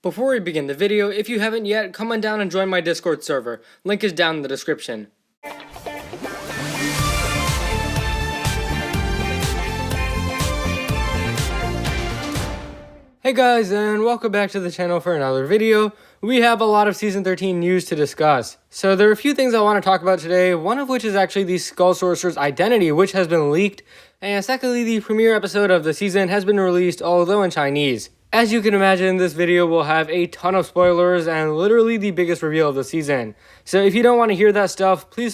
Before we begin the video, if you haven't yet, come on down and join my Discord server. Link is down in the description. Hey guys, and welcome back to the channel for another video. We have a lot of Season 13 news to discuss. So there are a few things I want to talk about today, one of which is actually the Skull Sorcerer's identity, which has been leaked, and secondly, the premiere episode of the season has been released, although in Chinese. As you can imagine, this video will have a ton of spoilers and literally the biggest reveal of the season. So if you don't want to hear that stuff, please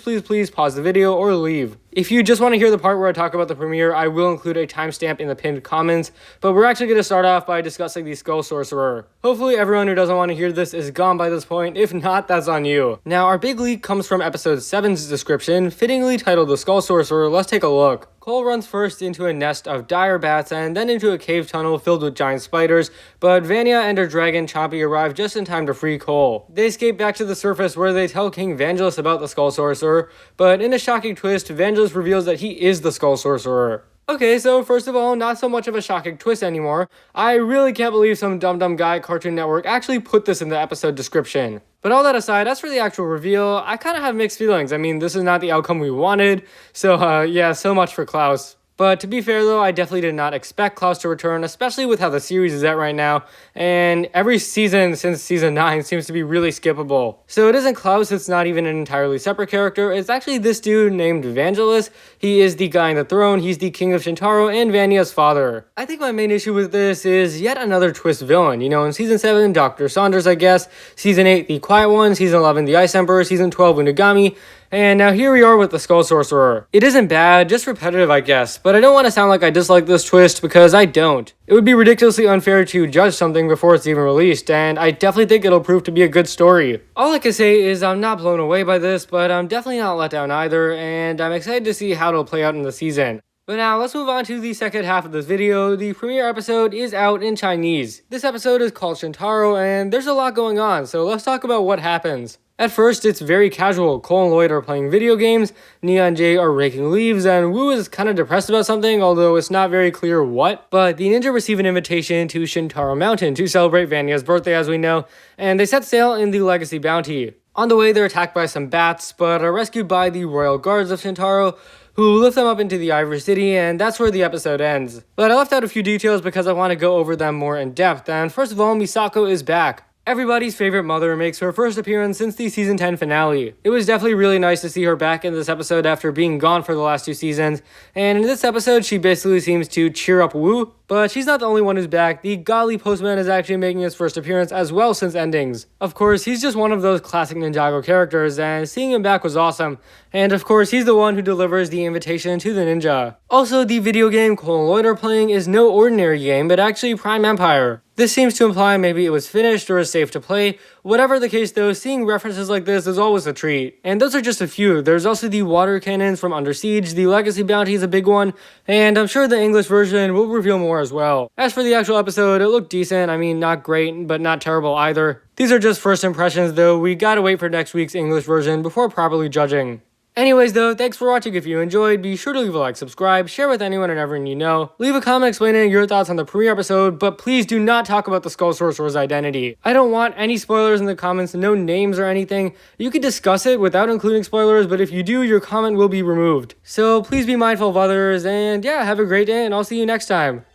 pause the video or leave. If you just want to hear the part where I talk about the premiere, I will include a timestamp in the pinned comments, but we're actually going to start off by discussing the Skull Sorcerer. Hopefully everyone who doesn't want to hear this is gone by this point. If not, that's on you. Now, our big leak comes from episode 7's description, fittingly titled The Skull Sorcerer. Let's take a look. Cole runs first into a nest of dire bats and then into a cave tunnel filled with giant spiders, but Vanya and her dragon Chompy arrive just in time to free Cole. They escape back to the surface where they tell King Vangelis about the Skull Sorcerer, but in a shocking twist, Vangelis reveals that he is the Skull Sorcerer. Okay, so first of all, not so much of a shocking twist anymore. I really can't believe some dumb guy at Cartoon Network actually put this in the episode description. But all that aside, as for the actual reveal, I kind of have mixed feelings. I mean, this is not the outcome we wanted, so yeah, so much for Klaus. But to be fair though, I definitely did not expect Klaus to return, especially with how the series is at right now, and every season since season 9 seems to be really skippable. So it isn't Klaus, it's not even an entirely separate character, it's actually this dude named Vangelis. He is the guy in the throne, he's the king of Shintaro and Vanya's father. I think my main issue with this is yet another twist villain. You know, in season 7, Dr. Saunders, I guess, season 8, the Quiet One, season 11, the Ice Emperor, season 12, Unagami, and now here we are with the Skull Sorcerer. It isn't bad, just repetitive I guess, but I don't want to sound like I dislike this twist because I don't. It would be ridiculously unfair to judge something before it's even released, and I definitely think it'll prove to be a good story. All I can say is I'm not blown away by this, but I'm definitely not let down either, and I'm excited to see how it'll play out in the season. But now, let's move on to the second half of this video. The premiere episode is out in Chinese. This episode is called Shintaro, and there's a lot going on, so let's talk about what happens. At first, it's very casual. Cole and Lloyd are playing video games, Nia and Jay are raking leaves, and Wu is kind of depressed about something, although it's not very clear what. But the ninja receive an invitation to Shintaro Mountain to celebrate Vanya's birthday, as we know, and they set sail in the Legacy Bounty. On the way, they're attacked by some bats, but are rescued by the royal guards of Shintaro, who lift them up into the Ivory City, and that's where the episode ends. But I left out a few details because I want to go over them more in depth, and first of all, Misako is back. Everybody's favorite mother makes her first appearance since the season 10 finale. It was definitely really nice to see her back in this episode after being gone for the last 2 seasons, and in this episode she basically seems to cheer up Wu. But she's not the only one who's back. The Golly Postman is actually making his first appearance as well since Endings. Of course, he's just one of those classic Ninjago characters, and seeing him back was awesome. And of course, he's the one who delivers the invitation to the ninja. Also, the video game Cole and Lloyd are playing is no ordinary game, but actually Prime Empire. This seems to imply maybe it was finished or is safe to play. Whatever the case though, seeing references like this is always a treat. And those are just a few. There's also the water cannons from Under Siege, the Legacy Bounty is a big one, and I'm sure the English version will reveal more as well. As for the actual episode, it looked decent. I mean, not great, but not terrible either. These are just first impressions though, we gotta wait for next week's English version before properly judging. Anyways though, thanks for watching. If you enjoyed, be sure to leave a like, subscribe, share with anyone and everyone you know. Leave a comment explaining your thoughts on the premiere episode, but please do not talk about the Skull Sorcerer's identity. I don't want any spoilers in the comments, no names or anything. You can discuss it without including spoilers, but if you do, your comment will be removed. So please be mindful of others, and yeah, have a great day, and I'll see you next time.